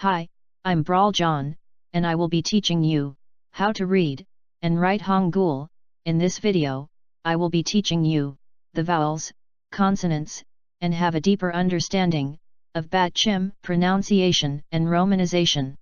Hi, I'm Brawl John, and I will be teaching you how to read and write Hangul. In this video, I will be teaching you the vowels, consonants, and have a deeper understanding of Batchim pronunciation and romanization.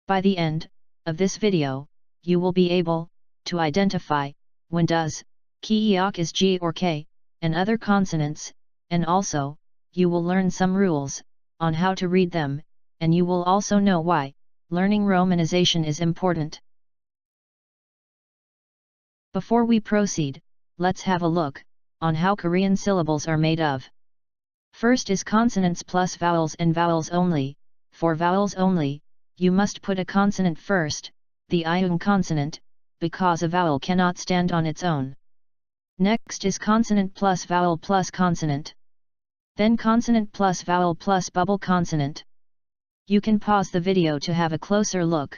By the end of this video, you will be able to identify when does Kiyak is G or K, and other consonants, and also, you will learn some rules on how to read them, and you will also know why learning romanization is important. Before we proceed, let's have a look on how Korean syllables are made of. First is consonants plus vowels and vowels only. For vowels only, you must put a consonant first, the iung consonant, because a vowel cannot stand on its own. Next is consonant plus vowel plus consonant. Then consonant plus vowel plus bubble consonant. You can pause the video to have a closer look.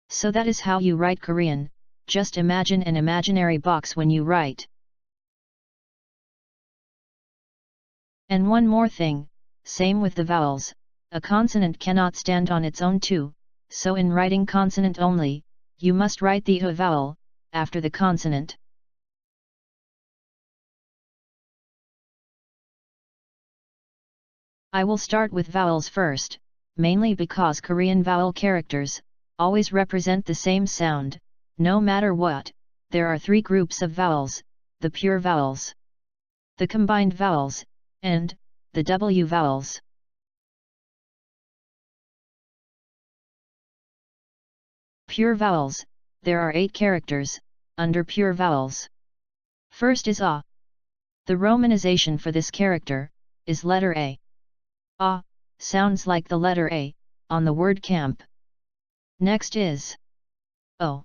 So that is how you write Korean. Just imagine an imaginary box when you write. And one more thing, same with the vowels, a consonant cannot stand on its own too, so in writing consonant only, you must write the vowel after the consonant. I will start with vowels first, mainly because Korean vowel characters always represent the same sound, no matter what. There are three groups of vowels: the pure vowels, the combined vowels, and the W vowels. Pure vowels, there are 8 characters under pure vowels. First is A. The romanization for this character is letter A. A sounds like the letter A on the word camp. Next is O.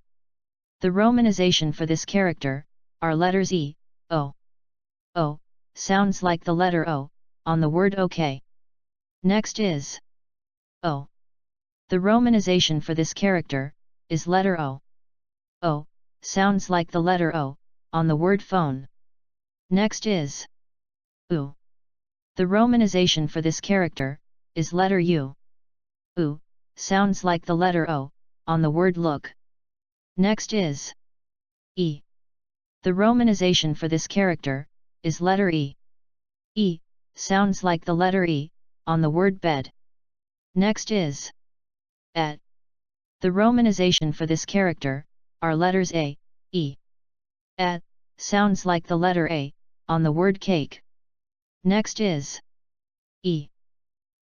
The romanization for this character are letters E, O. O sounds like the letter O on the word OK. Next is O. The romanization for this character is letter O. O sounds like the letter O on the word phone. Next is U. The romanization for this character is letter U. U sounds like the letter O on the word look. Next is E. The romanization for this character is letter E. E sounds like the letter E on the word bed. Next is Et. The romanization for this character are letters A, E. Et sounds like the letter A on the word cake. Next is E.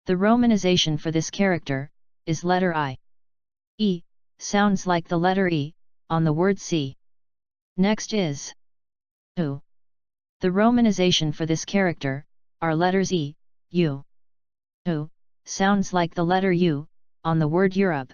The romanization for this character is letter I. E sounds like the letter E on the word sea. Next is U. The romanization for this character are letters E, U. U sounds like the letter U on the word Europe.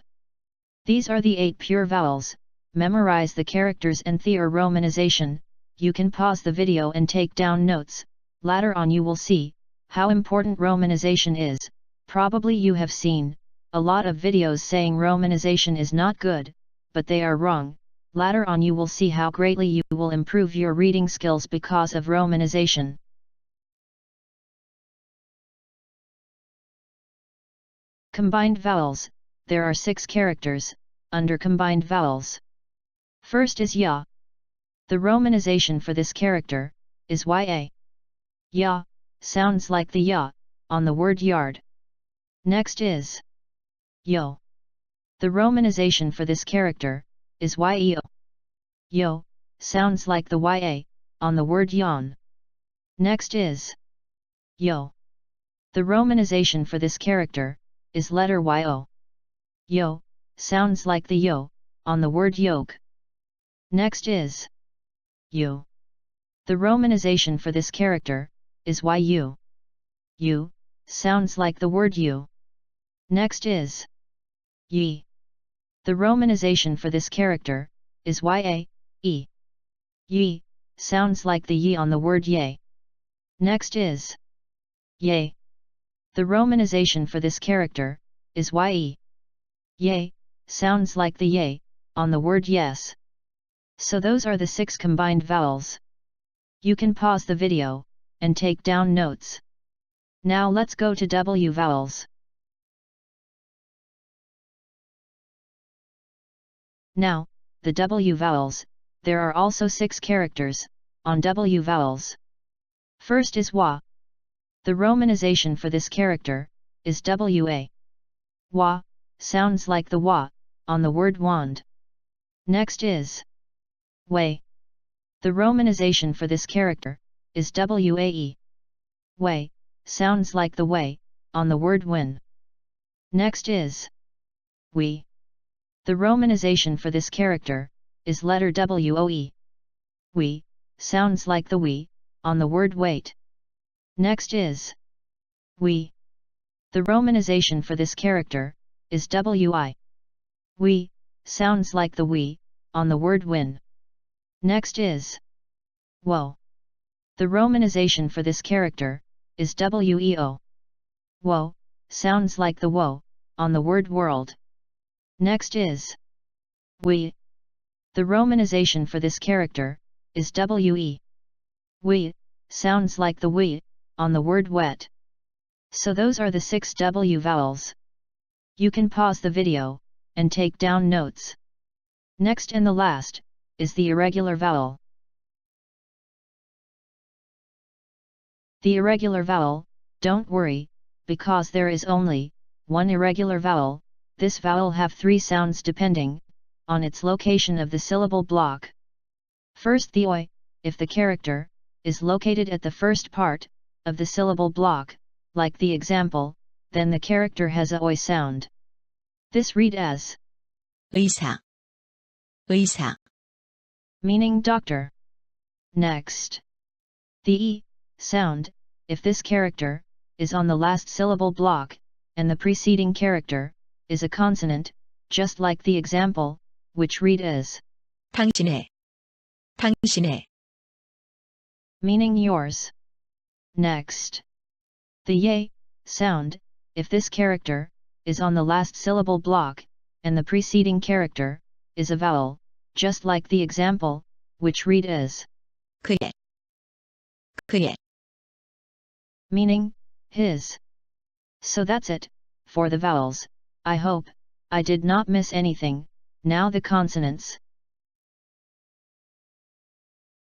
These are the 8 pure vowels. Memorize the characters and their romanization. You can pause the video and take down notes. Later on you will see how important romanization is. Probably you have seen a lot of videos saying romanization is not good, but they are wrong. Later on you will see how greatly you will improve your reading skills because of romanization. Combined vowels, there are 6 characters under combined vowels. First is Ya. The romanization for this character is Ya. Ya sounds like the Ya on the word yard. Next is Yo. The romanization for this character is Yo. Yo sounds like the Ya on the word yawn. Next is Yo. The romanization for this character is letter Yo. Yo sounds like the Yo on the word yoke. Next is U. The romanization for this character is Yu. U sounds like the word you. Next is Yi. The romanization for this character is Ya, E. Yi sounds like the Yi on the word yay. Next is Yay. The romanization for this character is Ye. Yay sounds like the yay on the word yes. So those are the 6 combined vowels. You can pause the video and take down notes. Now let's go to W vowels. Now, the W vowels, there are also 6 characters, on W vowels. First is wa. The romanization for this character, is wa. Wa, sounds like the wa, on the word wand. Next is wei. The romanization for this character, is wae. Wei, sounds like the way, on the word win. Next is we. The romanization for this character, is letter woe. We, sounds like the we, on the word wait. Next is we. The romanization for this character, is wi. We, sounds like the we, on the word win. Next is wo. The romanization for this character, is weo. Wo, sounds like the wo, on the word world. Next is we. The romanization for this character, is we. We, sounds like the we, on the word wet. So those are the 6 W vowels. You can pause the video, and take down notes. Next and the last, is the irregular vowel. The irregular vowel, don't worry, because there is only one irregular vowel. This vowel have 3 sounds depending on its location of the syllable block. First the oi, if the character is located at the first part of the syllable block, like the example, then the character has a oi sound. This read as 의사, 의사, meaning doctor. Next, the e sound, if this character is on the last syllable block, and the preceding character is a consonant, just like the example, which read as 당신의, 당신의, meaning yours. Next, the ye sound, if this character is on the last syllable block, and the preceding character is a vowel, just like the example, which read as 그의, 그의, meaning his. So that's it for the vowels. I hope I did not miss anything. Now the consonants.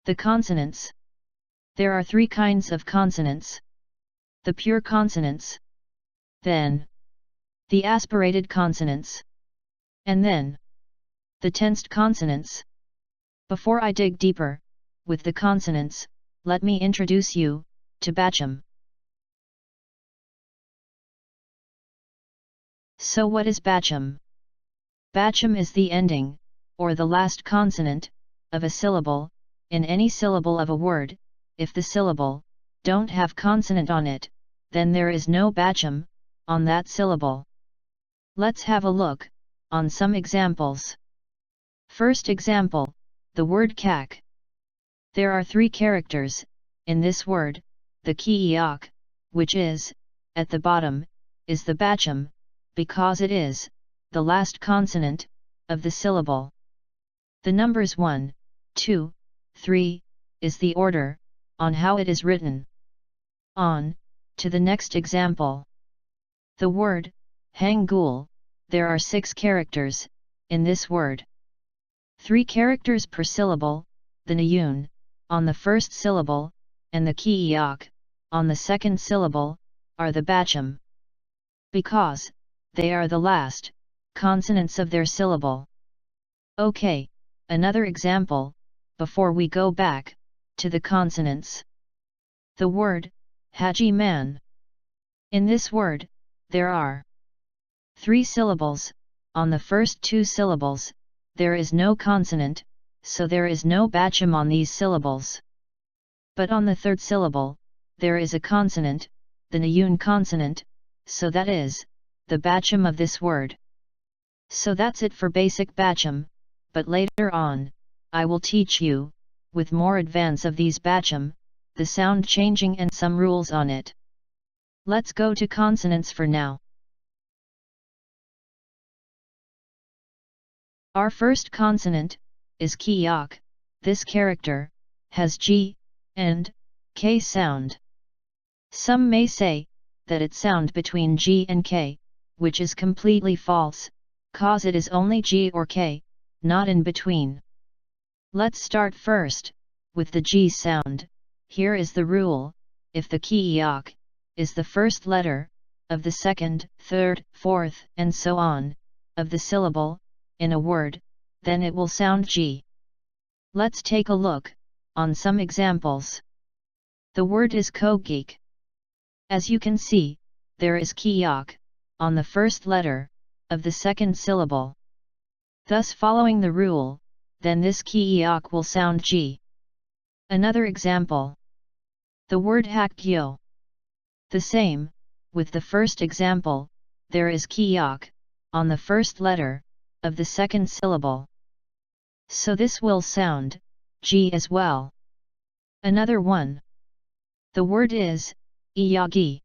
The consonants. There are 3 kinds of consonants. The pure consonants. Then the aspirated consonants. And then the tensed consonants. Before I dig deeper with the consonants, let me introduce you to bacham. So what is bacham? Bacham is the ending, or the last consonant, of a syllable, in any syllable of a word. If the syllable don't have consonant on it, then there is no bacham on that syllable. Let's have a look on some examples. First example, the word kak. There are 3 characters in this word. The kiiok, which is at the bottom, is the bacham, because it is the last consonant of the syllable. The numbers 1, 2, 3 is the order on how it is written. On to the next example. The word hangul. There are 6 characters in this word. 3 characters per syllable, the nayun on the first syllable, and the kiiok on the second syllable, are the bacham, because they are the last consonants of their syllable. Okay, another example, before we go back to the consonants. The word haji man. In this word, there are 3 syllables. On the first 2 syllables, there is no consonant, so there is no bacham on these syllables. But on the third syllable, there is a consonant, the nayun consonant, so that is the bacham of this word. So that's it for basic bacham, but later on, I will teach you, with more advance of these bacham, the sound changing and some rules on it. Let's go to consonants for now. Our first consonant is kiok. This character has G and K sound. Some may say that it sound between G and K, which is completely false, cause it is only G or K, not in between. Let's start first with the G sound. Here is the rule: if the kiak is the first letter of the second, third, fourth, and so on of the syllable in a word, then it will sound G. Let's take a look on some examples. The word is kogeek. As you can see, there is kiak on the first letter of the second syllable. Thus, following the rule, then this kiak will sound G. Another example. The word hanggeul. The same, with the first example, there is kiak on the first letter of the second syllable. So this will sound G as well. Another one. The word is iyagi.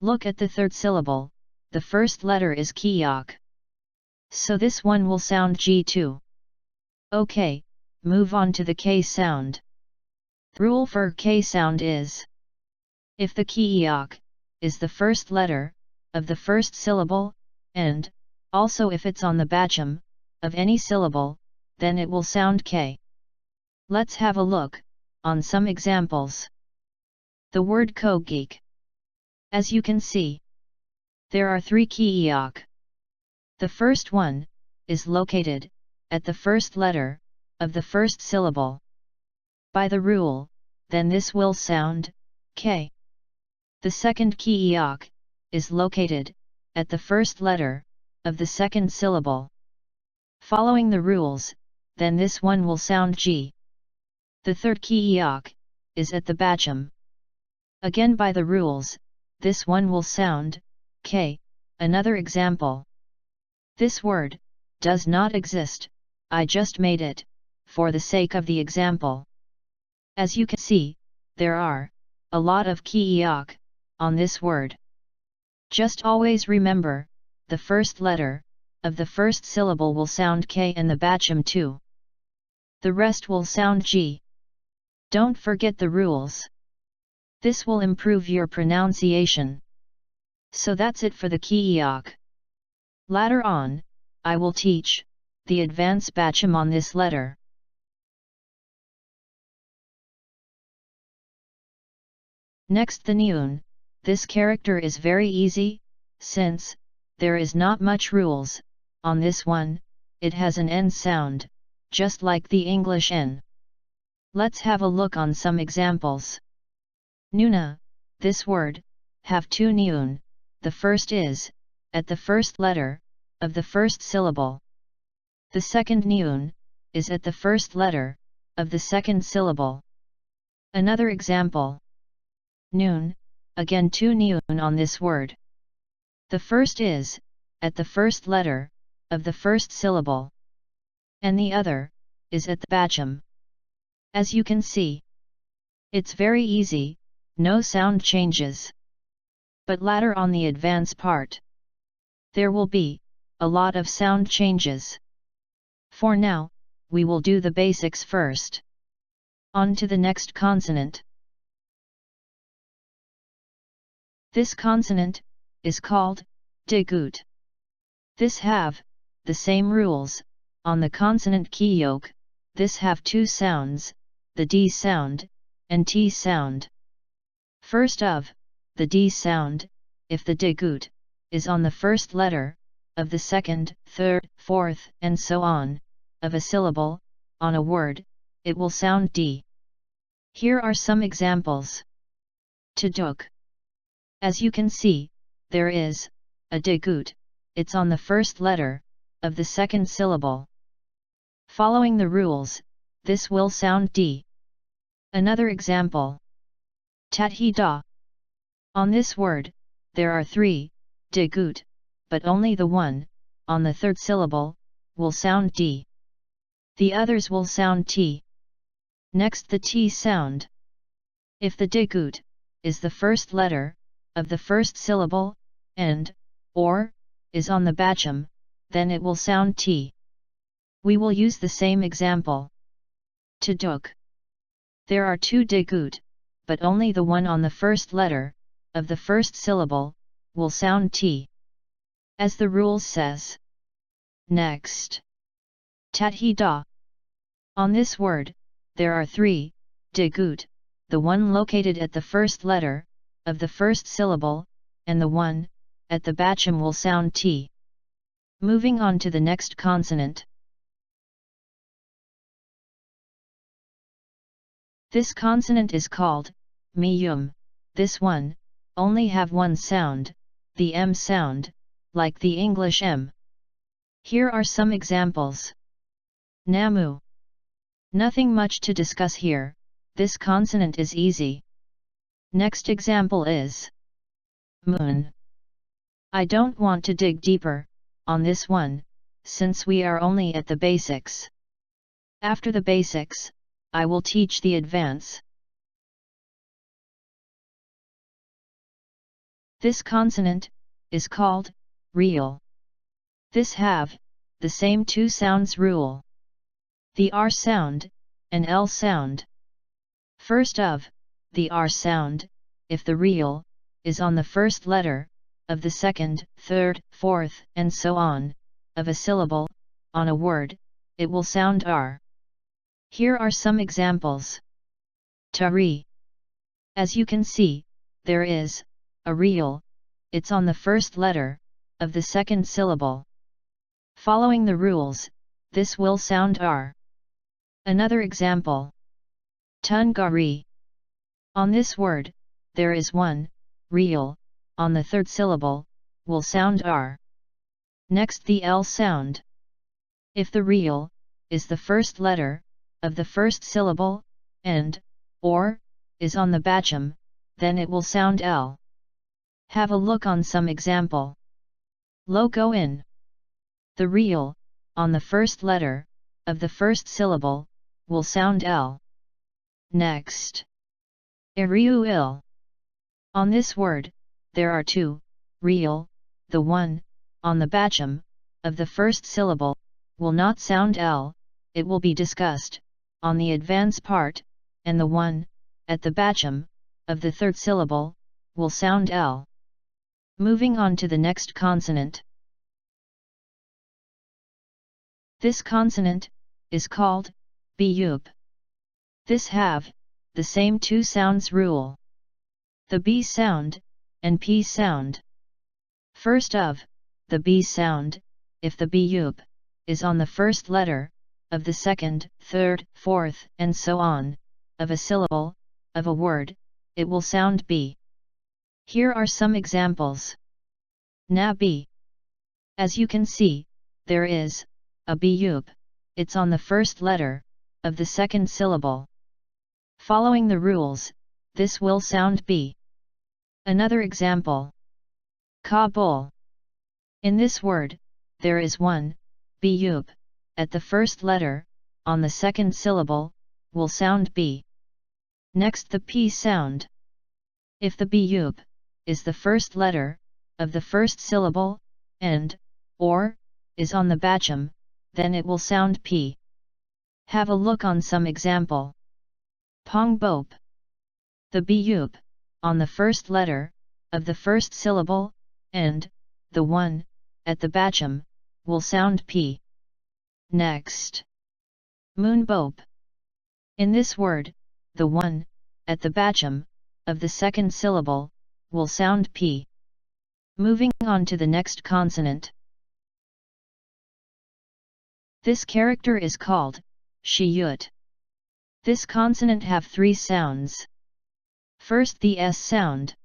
Look at the third syllable, the first letter is kiak. So this one will sound G too. Okay, move on to the K sound. The rule for K sound is: if the kiak is the first letter of the first syllable, and also if it's on the bacham of any syllable, then it will sound K. Let's have a look on some examples. The word kogeek. As you can see, there are 3 kiak. The first one is located at the first letter of the first syllable. By the rule, then this will sound K. The second kiak is located at the first letter of the second syllable. Following the rules, then this one will sound G. The third kiak is at the bacham. Again, by the rules, this one will sound K. Another example. This word does not exist, I just made it for the sake of the example. As you can see, there are a lot of kiak on this word. Just always remember, the first letter of the first syllable will sound K and the bacham too. The rest will sound G. Don't forget the rules. This will improve your pronunciation. So that's it for the kiak. Later on, I will teach the advanced bacham on this letter. Next, the nyun. This character is very easy, since there is not much rules on this one. It has an N sound, just like the English N. Let's have a look on some examples. Nuna. This word have 2 nyun. The first is at the first letter of the first syllable. The second nyun is at the first letter of the second syllable. Another example. Noon. Again 2 nyun on this word. The first is at the first letter of the first syllable, and the other is at the bacham. As you can see, it's very easy, no sound changes. But later on the advance part, there will be a lot of sound changes. For now, we will do the basics first. On to the next consonant. This consonant is called digut. This have the same rules on the consonant kiyok. This have 2 sounds, the D sound and T sound. First of the D sound, if the digut is on the first letter of the second, third, fourth, and so on of a syllable on a word, it will sound D. Here are some examples. Tuduk. As you can see, there is a digut. It's on the first letter of the second syllable. Following the rules, this will sound D. Another example. Tathida. On this word, there are 3 digut, but only the one on the third syllable will sound D. The others will sound T. Next, the T sound. If the digut is the first letter of the first syllable, and, or, is on the bacham, then it will sound T. We will use the same example. Tuduk. There are 2 digut, but only the one on the first letter of the first syllable will sound T. As the rules says. Next. tat he da. On this word, there are three, digut, the one located at the first letter of the first syllable, and the one at the bacham will sound t. Moving on to the next consonant. This consonant is called miyum. This one only have one sound, the m sound, like the English m. Here are some examples. Namu. Nothing much to discuss here, this consonant is easy. Next example is moon. I don't want to dig deeper on this one, since we are only at the basics. After the basics, I will teach the advance. This consonant is called real. This have the same two sounds rule. The R sound and L sound. First of the R sound, if the real is on the first letter of the second, third, fourth, and so on, of a syllable, on a word, it will sound R. Here are some examples. Tari. As you can see, there is a real, it's on the first letter of the second syllable. Following the rules, this will sound R. Another example. Tungari. On this word, there is one real, on the third syllable, will sound R. Next the L sound. If the real is the first letter of the first syllable, and, or, is on the bacham, then it will sound L. Have a look on some example. Logo in. The real, on the first letter of the first syllable, will sound L. Next. Eriu il. On this word, there are two, real, the one, on the bacham, of the first syllable, will not sound L, it will be discussed, on the advance part, and the one, at the bacham, of the third syllable, will sound L. Moving on to the next consonant. This consonant is called buyup. This have the same two sounds rule. The B sound and P sound. First of the B sound, if the buyup is on the first letter of the second, third, fourth, and so on, of a syllable, of a word, it will sound B. Here are some examples. Na B. As you can see, there is a buyup, it's on the first letter of the second syllable. Following the rules, this will sound B. Another example. Kabul. In this word, there is one buyup, at the first letter, on the second syllable, will sound B. Next the P sound. If the buyup is the first letter of the first syllable, and, or, is on the bacham, then it will sound P. Have a look on some example. Pongbop. The buyup, on the first letter of the first syllable, and, the one, at the bacham, will sound P. Next. Moonbop. In this word, the one, at the bacham, of the second syllable, will sound P. Moving on to the next consonant. This character is called shiyut. This consonant have three sounds. First the S sound.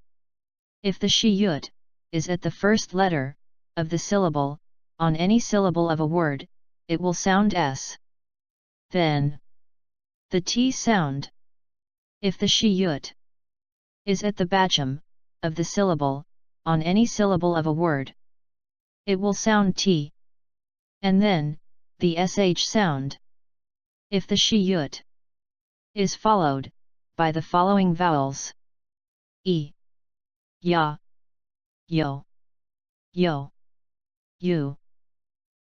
If the shiyut is at the first letter of the syllable, on any syllable of a word, it will sound S. Then the T sound. If the shiyut is at the bacham of the syllable, on any syllable of a word, it will sound T. And then the sh sound. If the shiyut is followed by the following vowels: e, ya, yo, yo, you.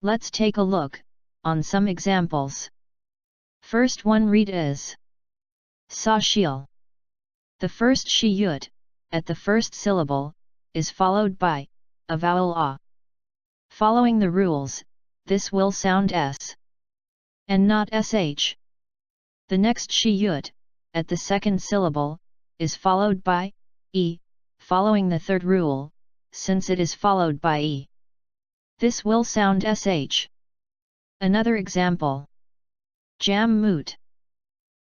Let's take a look on some examples. First one read is sa shil. The first shiyut at the first syllable is followed by a vowel a. Following the rules, this will sound S. and not sh. The next shiyut, at the second syllable, is followed by e, following the third rule, since it is followed by e. This will sound sh. Another example. Jam moot.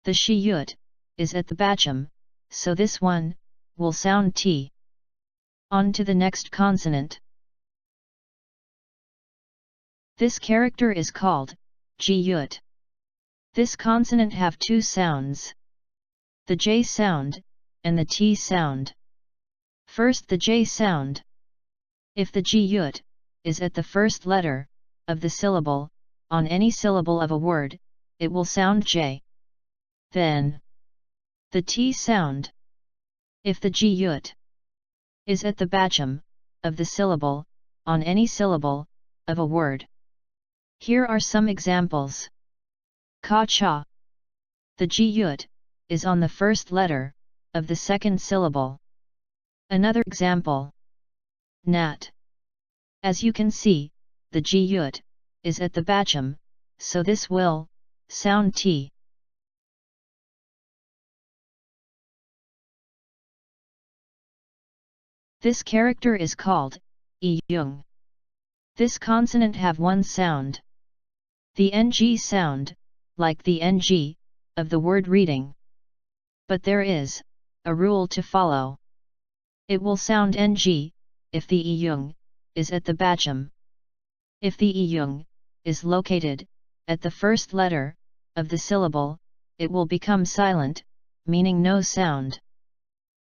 The shiyut is at the bacham, so this one will sound t. On to the next consonant. This character is called jiyut. This consonant have two sounds, the j sound and the t sound. First, the j sound. If the jiyut is at the first letter of the syllable on any syllable of a word, it will sound j. Then, the t sound. If the jiyut is at the bacham of the syllable on any syllable of a word. Here are some examples. Ka cha. The jiyut is on the first letter of the second syllable. Another example. Nat. As you can see, the jiyut is at the bacham, so this will sound t. This character is called e-yung. This consonant have one sound, the ng sound, like the ng of the word reading. But there is a rule to follow. It will sound ng if the e-yung is at the bacham. If the e-yung is located at the first letter of the syllable, it will become silent, meaning no sound.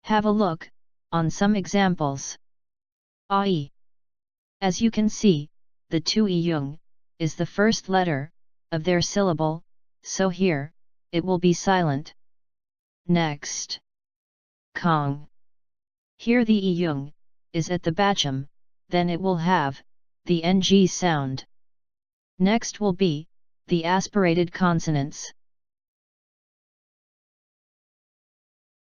Have a look on some examples. Ai. As you can see, the two e-yung is the first letter of their syllable, so here it will be silent. Next. Kong. Here the e-yung is at the bacham, then it will have the ng sound. Next will be the aspirated consonants.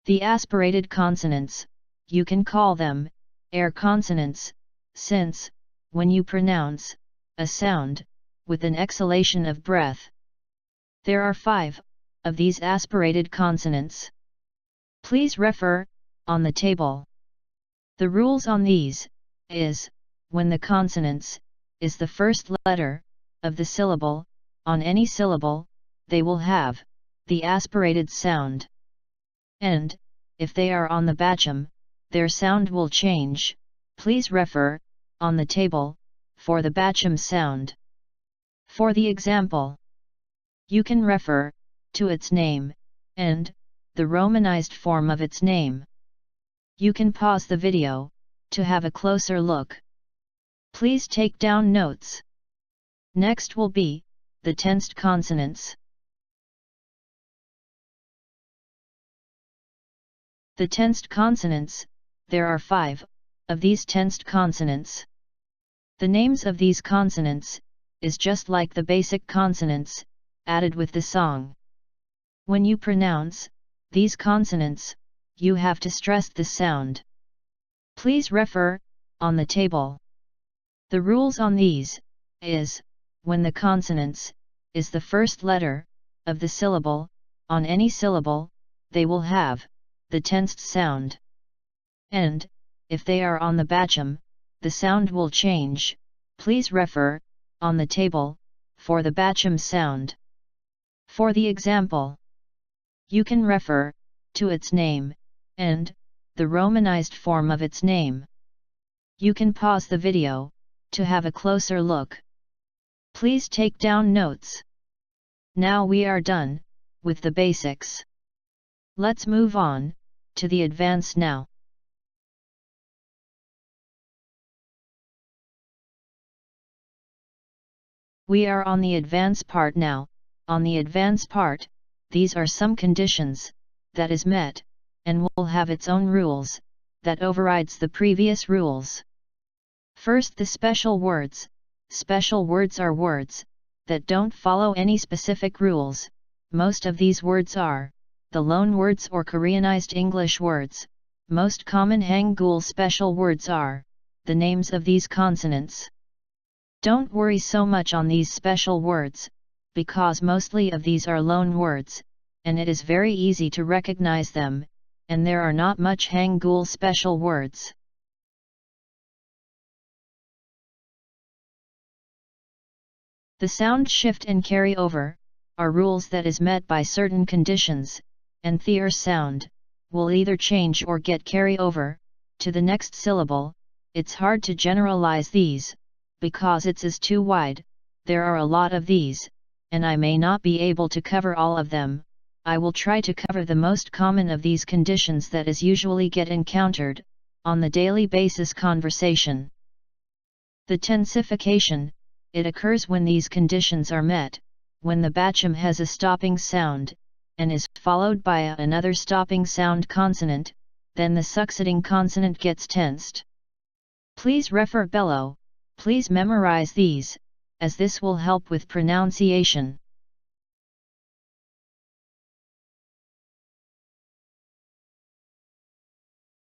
The aspirated consonants, you can call them air consonants, since, when you pronounce a sound with an exhalation of breath, there are 5 of these aspirated consonants. Please refer on the table. The rules on these is, when the consonants is the first letter of the syllable on any syllable, they will have the aspirated sound. And, if they are on the bacham, their sound will change. Please refer on the table for the bacham sound. For the example, you can refer to its name and the romanized form of its name. You can pause the video to have a closer look. Please take down notes. Next will be the tensed consonants. The tensed consonants, there are 5 of these tensed consonants. The names of these consonants is just like the basic consonants added with the song. When you pronounce these consonants, you have to stress the sound. Please refer on the table. The rules on these is, when the consonants is the first letter of the syllable on any syllable, they will have the tensed sound. And, if they are on the bacham, the sound will change. Please refer on the table for the bacham sound. For the example, you can refer to its name and the romanized form of its name. You can pause the video to have a closer look. Please take down notes. Now we are done with the basics. Let's move on to the advanced now. We are on the advanced part now. On the advanced part, these are some conditions that is met, and will have its own rules that overrides the previous rules. First, the special words. Special words are words that don't follow any specific rules. Most of these words are the loan words or Koreanized English words. Most common hangul special words are the names of these consonants. Don't worry so much on these special words, because mostly of these are loan words, and it is very easy to recognize them, and there are not much hangul special words. The sound shift and carry over are rules that is met by certain conditions, and the sound will either change or get carry over to the next syllable. It's hard to generalize these, because it's is too wide, there are a lot of these, and I may not be able to cover all of them. I will try to cover the most common of these conditions that is usually get encountered on the daily basis conversation. The tensification, it occurs when these conditions are met, when the bacham has a stopping sound, and is followed by another stopping sound consonant, then the succeeding consonant gets tensed. Please refer below, please memorize these, as this will help with pronunciation.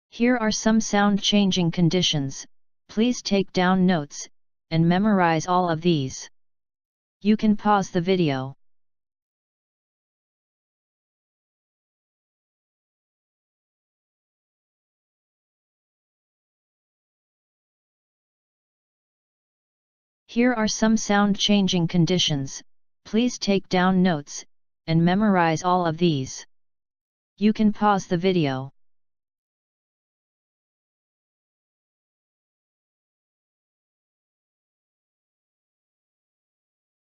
Here are some sound changing conditions, please take down notes, and memorize all of these. You can pause the video. Here are some sound changing conditions, please take down notes, and memorize all of these. You can pause the video.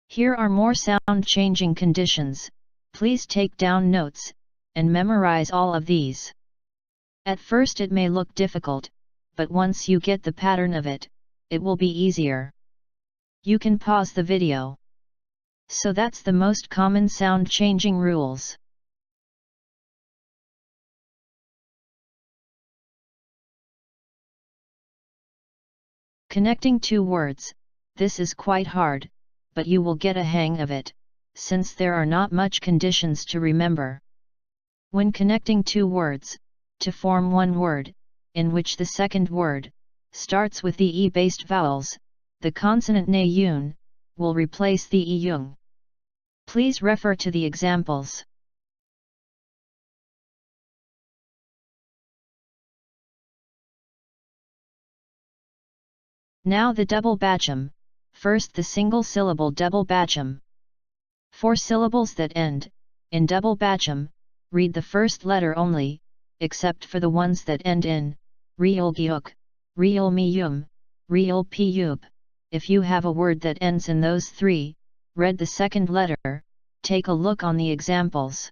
Here are more sound changing conditions, please take down notes, and memorize all of these. At first it may look difficult, but once you get the pattern of it, it will be easier. You can pause the video. So that's the most common sound changing rules. Connecting two words, this is quite hard, but you will get a hang of it, since there are not much conditions to remember. When connecting two words, to form one word, in which the second word starts with the e-based vowels, the consonant na yun will replace the e yung. Please refer to the examples. Now the double bacham, first the single syllable double bacham. For syllables that end in double bacham, read the first letter only, except for the ones that end in real gyuk, real miyum, real piyub. If you have a word that ends in those three, read the second letter. Take a look on the examples.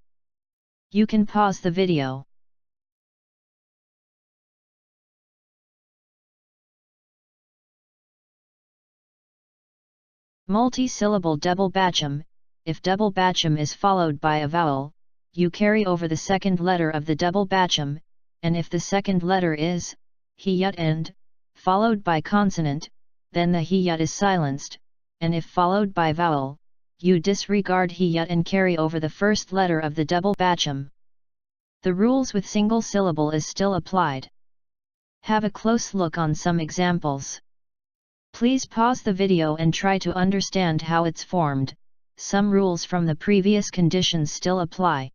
You can pause the video. Multi-syllable double bacham, if double bacham is followed by a vowel, you carry over the second letter of the double bacham, and if the second letter is hiyut end, followed by consonant, then the hiyut is silenced, and if followed by vowel, you disregard hiyut and carry over the first letter of the double bacham. The rules with single syllable is still applied. Have a close look on some examples. Please pause the video and try to understand how it's formed. Some rules from the previous conditions still apply.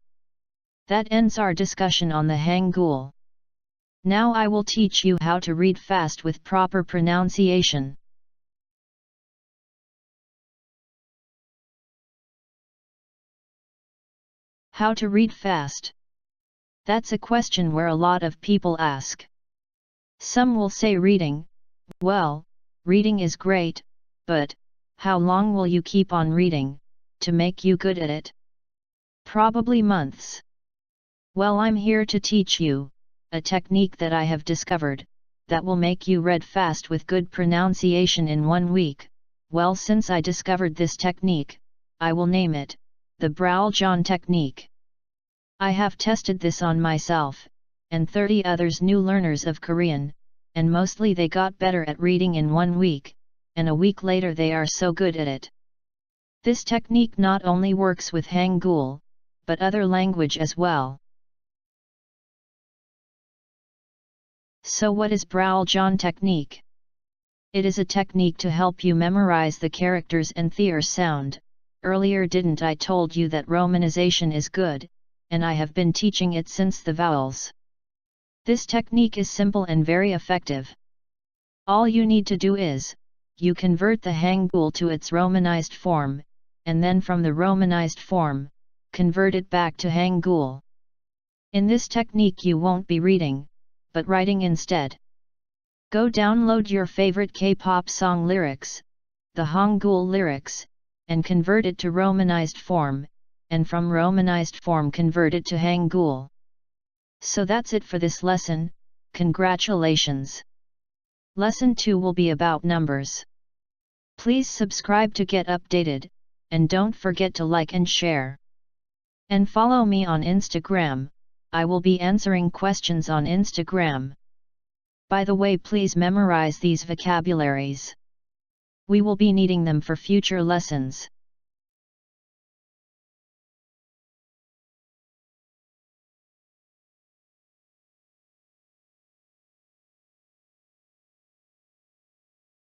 That ends our discussion on the hangul. Now I will teach you how to read fast with proper pronunciation. How to read fast? That's a question where a lot of people ask. Some will say reading, well, reading is great, but how long will you keep on reading to make you good at it? Probably months. Well, I'm here to teach you a technique that I have discovered that will make you read fast with good pronunciation in 1 week. Well, since I discovered this technique, I will name it the Browjon technique. I have tested this on myself and 30 others new learners of Korean, and mostly they got better at reading in 1 week, and a week later they are so good at it. This technique not only works with Hangul, but other language as well. So what is Browjon technique? It is a technique to help you memorize the characters and their sound. Earlier didn't I told you that romanization is good, and I have been teaching it since the vowels. This technique is simple and very effective. All you need to do is, you convert the hangul to its romanized form, and then from the romanized form, convert it back to hangul. In this technique you won't be reading, but writing instead. Go download your favorite K-pop song lyrics, the hangul lyrics, and convert it to romanized form, and from romanized form convert it to hangul. So that's it for this lesson. Congratulations! Lesson 2 will be about numbers. Please subscribe to get updated, and don't forget to like and share. And follow me on Instagram, I will be answering questions on Instagram. By the way, please memorize these vocabularies. We will be needing them for future lessons.